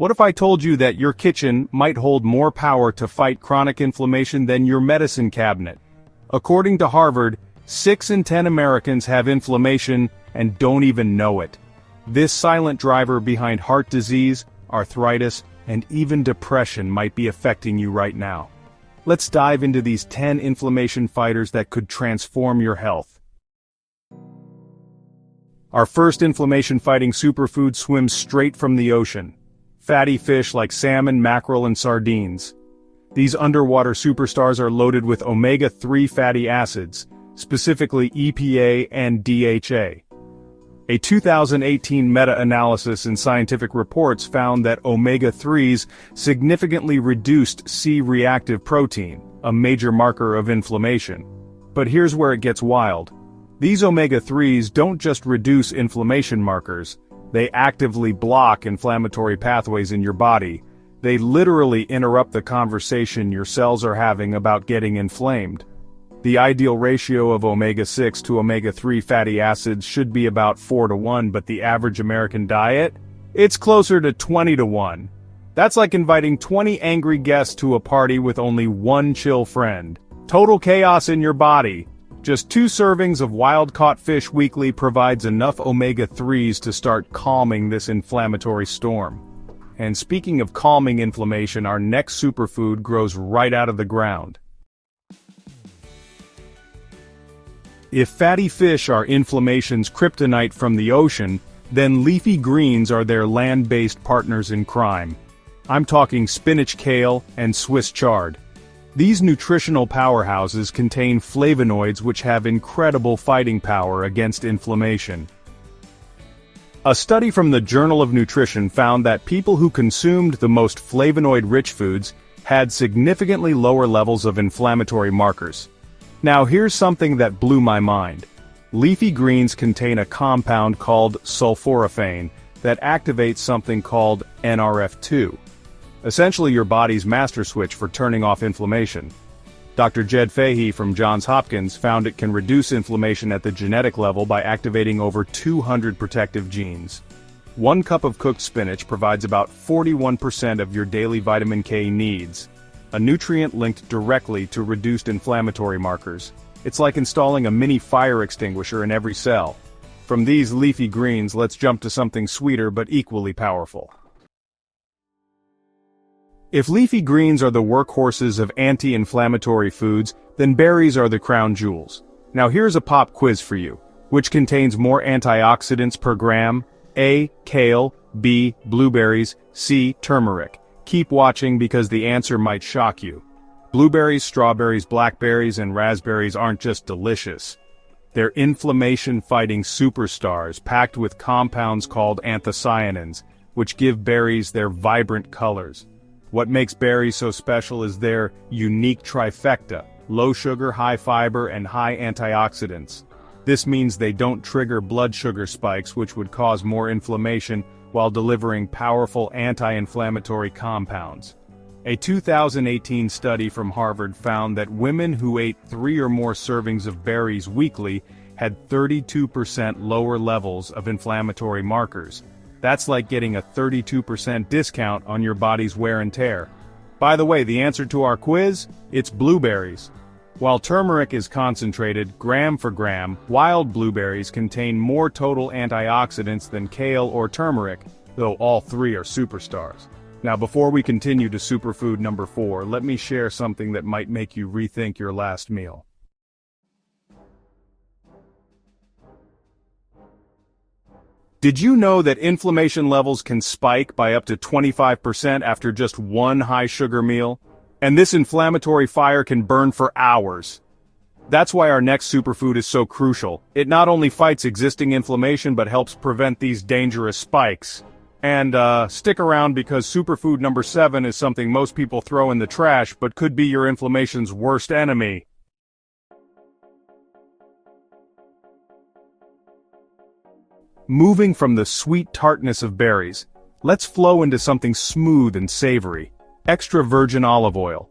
What if I told you that your kitchen might hold more power to fight chronic inflammation than your medicine cabinet? According to Harvard, 6 in 10 Americans have inflammation and don't even know it. This silent driver behind heart disease, arthritis, and even depression might be affecting you right now. Let's dive into these 10 inflammation fighters that could transform your health. Our first inflammation-fighting superfood swims straight from the ocean. Fatty fish like salmon, mackerel, and sardines. These underwater superstars are loaded with omega-3 fatty acids, specifically EPA and DHA. A 2018 meta-analysis in Scientific Reports found that omega-3s significantly reduced C-reactive protein, a major marker of inflammation. But here's where it gets wild. These omega-3s don't just reduce inflammation markers, they actively block inflammatory pathways in your body. They literally interrupt the conversation your cells are having about getting inflamed. The ideal ratio of omega-6 to omega-3 fatty acids should be about 4:1, but the average American diet? It's closer to 20:1. That's like inviting 20 angry guests to a party with only one chill friend. Total chaos in your body. Just 2 servings of wild-caught fish weekly provides enough omega-3s to start calming this inflammatory storm. And speaking of calming inflammation, our next superfood grows right out of the ground. If fatty fish are inflammation's kryptonite from the ocean, then leafy greens are their land-based partners in crime. I'm talking spinach, kale, and Swiss chard. These nutritional powerhouses contain flavonoids which have incredible fighting power against inflammation. A study from the Journal of Nutrition found that people who consumed the most flavonoid-rich foods had significantly lower levels of inflammatory markers. Now here's something that blew my mind. Leafy greens contain a compound called sulforaphane that activates something called NRF2. Essentially your body's master switch for turning off inflammation. Dr. Jed Fahey from Johns Hopkins found it can reduce inflammation at the genetic level by activating over 200 protective genes. 1 cup of cooked spinach provides about 41% of your daily vitamin K needs, a nutrient linked directly to reduced inflammatory markers. It's like installing a mini fire extinguisher in every cell. From these leafy greens, let's jump to something sweeter but equally powerful. If leafy greens are the workhorses of anti-inflammatory foods, then berries are the crown jewels. Now here's a pop quiz for you. Which contains more antioxidants per gram? A. Kale, B. Blueberries, C. Turmeric. Keep watching because the answer might shock you. Blueberries, strawberries, blackberries, and raspberries aren't just delicious. They're inflammation-fighting superstars packed with compounds called anthocyanins, which give berries their vibrant colors. What makes berries so special is their unique trifecta: low sugar, high fiber, and high antioxidants. This means they don't trigger blood sugar spikes, which would cause more inflammation, while delivering powerful anti-inflammatory compounds. A 2018 study from Harvard found that women who ate 3 or more servings of berries weekly had 32% lower levels of inflammatory markers. That's like getting a 32% discount on your body's wear and tear. By the way, the answer to our quiz? It's blueberries. While turmeric is concentrated, gram for gram, wild blueberries contain more total antioxidants than kale or turmeric, though all 3 are superstars. Now before we continue to superfood number 4, let me share something that might make you rethink your last meal. Did you know that inflammation levels can spike by up to 25% after just one high-sugar meal? And this inflammatory fire can burn for hours. That's why our next superfood is so crucial. It not only fights existing inflammation but helps prevent these dangerous spikes. And stick around because superfood number 7 is something most people throw in the trash but could be your inflammation's worst enemy. Moving from the sweet tartness of berries, let's flow into something smooth and savory: extra virgin olive oil.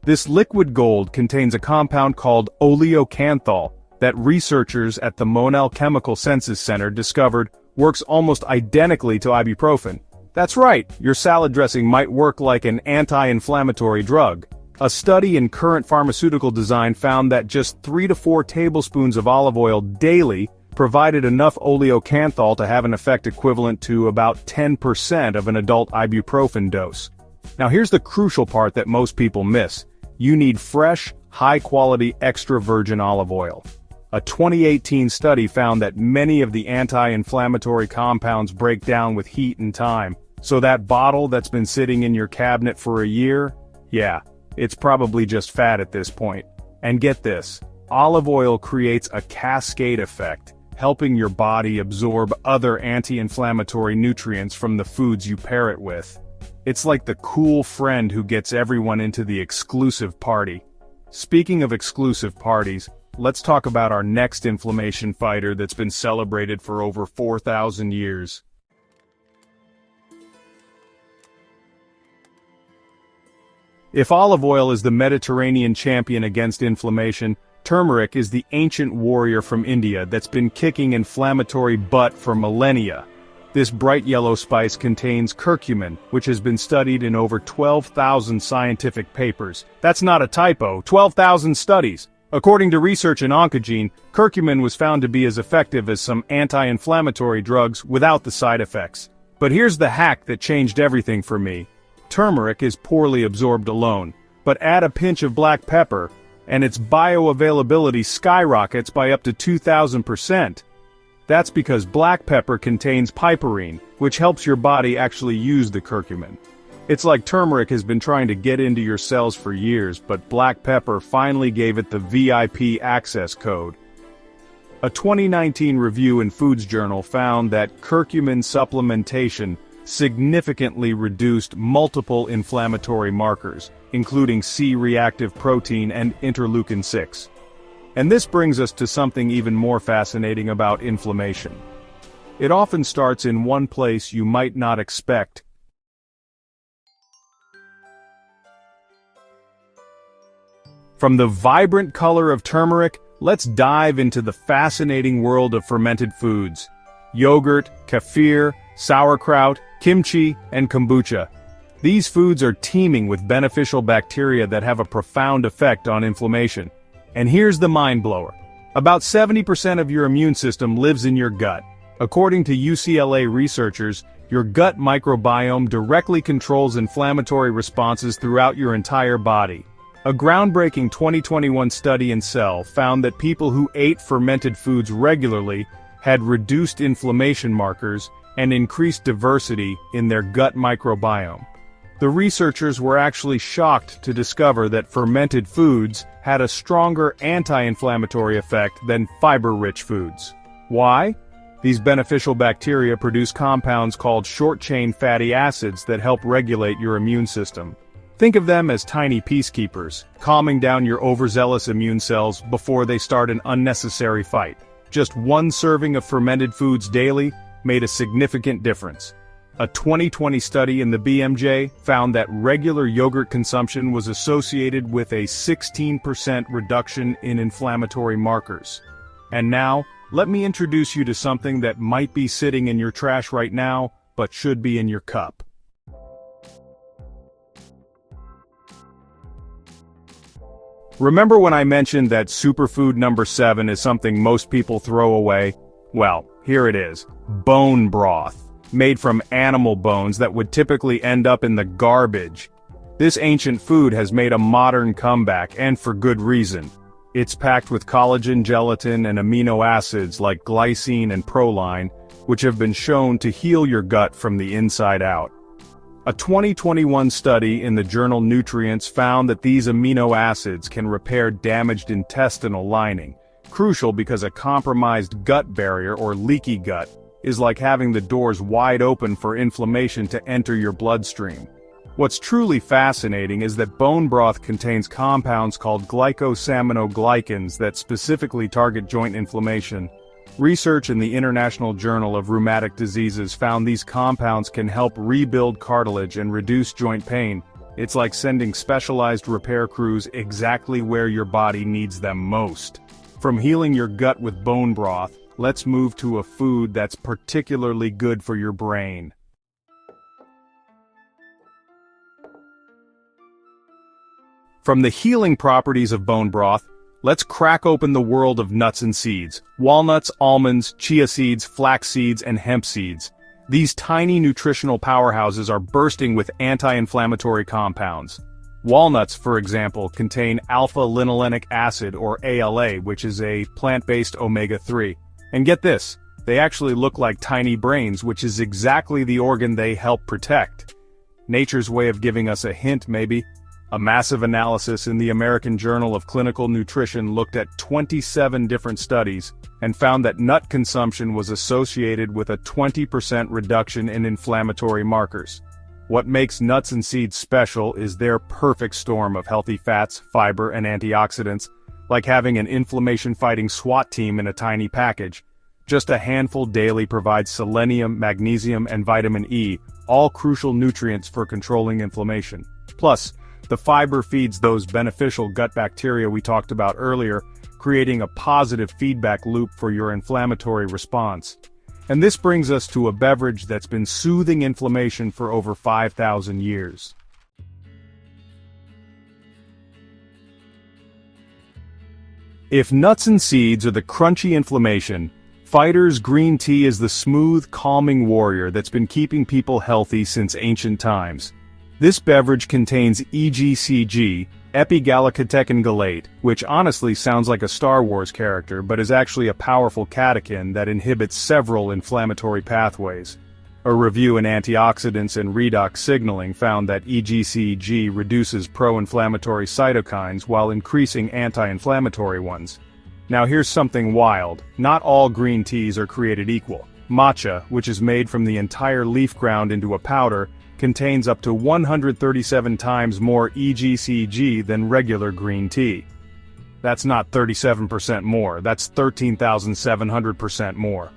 This liquid gold contains a compound called oleocanthal that researchers at the Monell Chemical Senses Center discovered works almost identically to ibuprofen. That's right, your salad dressing might work like an anti-inflammatory drug. A study in Current Pharmaceutical Design found that just 3 to 4 tablespoons of olive oil daily provided enough oleocanthal to have an effect equivalent to about 10% of an adult ibuprofen dose. Now here's the crucial part that most people miss. You need fresh, high-quality extra virgin olive oil. A 2018 study found that many of the anti-inflammatory compounds break down with heat and time, so that bottle that's been sitting in your cabinet for a year, yeah, it's probably just fat at this point. And get this, olive oil creates a cascade effect, helping your body absorb other anti-inflammatory nutrients from the foods you pair it with. It's like the cool friend who gets everyone into the exclusive party. Speaking of exclusive parties, let's talk about our next inflammation fighter that's been celebrated for over 4,000 years. If olive oil is the Mediterranean champion against inflammation, turmeric is the ancient warrior from India that's been kicking inflammatory butt for millennia. This bright yellow spice contains curcumin, which has been studied in over 12,000 scientific papers. That's not a typo, 12,000 studies. According to research in Oncogene, curcumin was found to be as effective as some anti-inflammatory drugs without the side effects. But here's the hack that changed everything for me. Turmeric is poorly absorbed alone, but add a pinch of black pepper, and its bioavailability skyrockets by up to 2,000%. That's because black pepper contains piperine, which helps your body actually use the curcumin. It's like turmeric has been trying to get into your cells for years, but black pepper finally gave it the VIP access code. A 2019 review in Foods Journal found that curcumin supplementation significantly reduced multiple inflammatory markers, including C-reactive protein and interleukin-6. And this brings us to something even more fascinating about inflammation. It often starts in one place you might not expect. From the vibrant color of turmeric, let's dive into the fascinating world of fermented foods. Yogurt, kefir, sauerkraut, kimchi, and kombucha. These foods are teeming with beneficial bacteria that have a profound effect on inflammation. And here's the mind blower. About 70% of your immune system lives in your gut. According to UCLA researchers, your gut microbiome directly controls inflammatory responses throughout your entire body. A groundbreaking 2021 study in Cell found that people who ate fermented foods regularly had reduced inflammation markers and increased diversity in their gut microbiome. The researchers were actually shocked to discover that fermented foods had a stronger anti-inflammatory effect than fiber-rich foods. Why? These beneficial bacteria produce compounds called short-chain fatty acids that help regulate your immune system. Think of them as tiny peacekeepers, calming down your overzealous immune cells before they start an unnecessary fight. Just one serving of fermented foods daily made a significant difference. A 2020 study in the BMJ found that regular yogurt consumption was associated with a 16% reduction in inflammatory markers. And now, let me introduce you to something that might be sitting in your trash right now, but should be in your cup. Remember when I mentioned that superfood number 7 is something most people throw away? Well, here it is. Bone broth, made from animal bones that would typically end up in the garbage. This ancient food has made a modern comeback, and for good reason. It's packed with collagen, gelatin, and amino acids like glycine and proline, which have been shown to heal your gut from the inside out. A 2021 study in the journal Nutrients found that these amino acids can repair damaged intestinal lining, crucial because a compromised gut barrier or leaky gut is like having the doors wide open for inflammation to enter your bloodstream. What's truly fascinating is that bone broth contains compounds called glycosaminoglycans that specifically target joint inflammation. Research in the International Journal of Rheumatic Diseases found these compounds can help rebuild cartilage and reduce joint pain. It's like sending specialized repair crews exactly where your body needs them most. From healing your gut with bone broth, let's move to a food that's particularly good for your brain. From the healing properties of bone broth, let's crack open the world of nuts and seeds. Walnuts, almonds, chia seeds, flax seeds, and hemp seeds. These tiny nutritional powerhouses are bursting with anti-inflammatory compounds. Walnuts, for example, contain alpha-linolenic acid, or ALA, which is a plant-based omega-3. And get this, they actually look like tiny brains, which is exactly the organ they help protect. Nature's way of giving us a hint, maybe. A massive analysis in the American Journal of Clinical Nutrition looked at 27 different studies and found that nut consumption was associated with a 20% reduction in inflammatory markers. What makes nuts and seeds special is their perfect storm of healthy fats, fiber, and antioxidants, like having an inflammation-fighting SWAT team in a tiny package. Just a handful daily provides selenium, magnesium, and vitamin E, all crucial nutrients for controlling inflammation. Plus, the fiber feeds those beneficial gut bacteria we talked about earlier, creating a positive feedback loop for your inflammatory response. And this brings us to a beverage that's been soothing inflammation for over 5,000 years. If nuts and seeds are the crunchy inflammation, Fighter's green tea is the smooth, calming warrior that's been keeping people healthy since ancient times. This beverage contains EGCG, epigallocatechin-galate, which honestly sounds like a Star Wars character but is actually a powerful catechin that inhibits several inflammatory pathways. A review in Antioxidants and Redox Signaling found that EGCG reduces pro-inflammatory cytokines while increasing anti-inflammatory ones. Now here's something wild. Not all green teas are created equal. Matcha, which is made from the entire leaf ground into a powder, contains up to 137 times more EGCG than regular green tea. That's not 37% more, that's 13,700% more.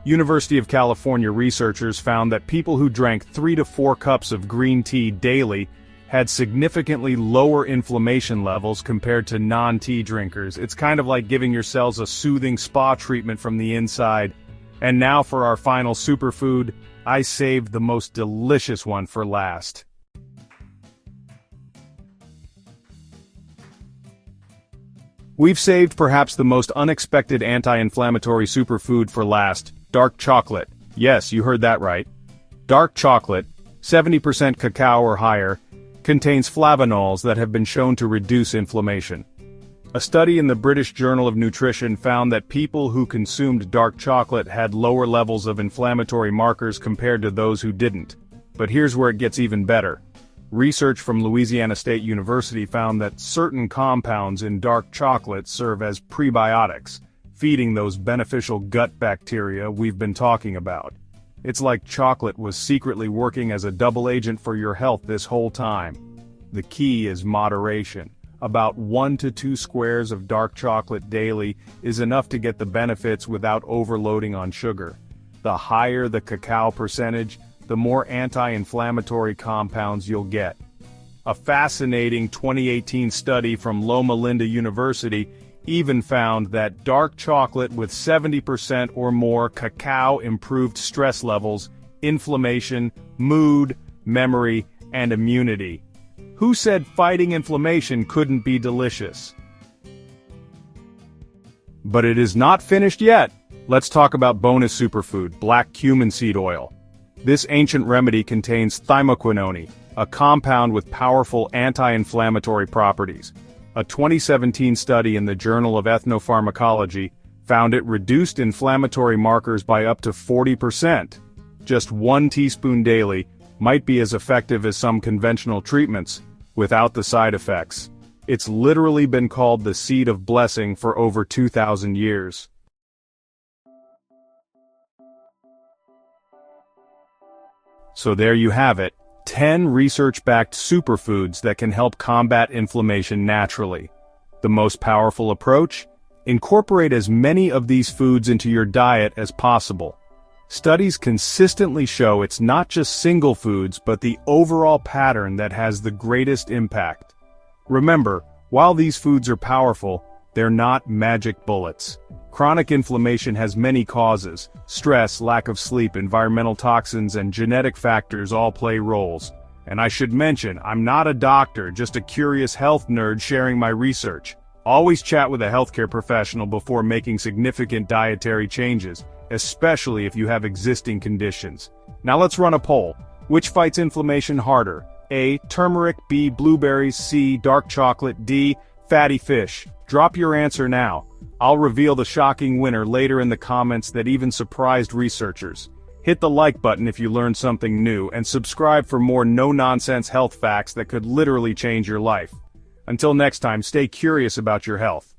University of California researchers found that people who drank 3 to 4 cups of green tea daily had significantly lower inflammation levels compared to non-tea drinkers. It's kind of like giving your cells a soothing spa treatment from the inside. And now for our final superfood, I saved the most delicious one for last. We've saved perhaps the most unexpected anti-inflammatory superfood for last, dark chocolate. Yes, you heard that right. Dark chocolate, 70% cacao or higher, contains flavonols that have been shown to reduce inflammation. A study in the British Journal of Nutrition found that people who consumed dark chocolate had lower levels of inflammatory markers compared to those who didn't. But here's where it gets even better. Research from Louisiana State University found that certain compounds in dark chocolate serve as prebiotics, feeding those beneficial gut bacteria we've been talking about. It's like chocolate was secretly working as a double agent for your health this whole time. The key is moderation. About 1 to 2 squares of dark chocolate daily is enough to get the benefits without overloading on sugar. The higher the cacao percentage, the more anti-inflammatory compounds you'll get. A fascinating 2018 study from Loma Linda University even found that dark chocolate with 70% or more cacao improved stress levels, inflammation, mood, memory, and immunity. Who said fighting inflammation couldn't be delicious? But it is not finished yet. Let's talk about bonus superfood, black cumin seed oil. This ancient remedy contains thymoquinone, a compound with powerful anti-inflammatory properties. A 2017 study in the Journal of Ethnopharmacology found it reduced inflammatory markers by up to 40%. Just 1 teaspoon daily might be as effective as some conventional treatments, without the side effects. It's literally been called the seed of blessing for over 2,000 years. So there you have it, 10 research-backed superfoods that can help combat inflammation naturally. The most powerful approach? Incorporate as many of these foods into your diet as possible. Studies consistently show it's not just single foods but the overall pattern that has the greatest impact. Remember, while these foods are powerful, they're not magic bullets. Chronic inflammation has many causes. Stress, lack of sleep, environmental toxins, and genetic factors all play roles. And I should mention, I'm not a doctor, just a curious health nerd sharing my research. Always chat with a healthcare professional before making significant dietary changes, especially if you have existing conditions. Now let's run a poll. Which fights inflammation harder? A. Turmeric, B. Blueberries, C. Dark chocolate, D. Fatty fish. Drop your answer now. I'll reveal the shocking winner later in the comments that even surprised researchers. Hit the like button if you learned something new, and subscribe for more no-nonsense health facts that could literally change your life. Until next time, stay curious about your health.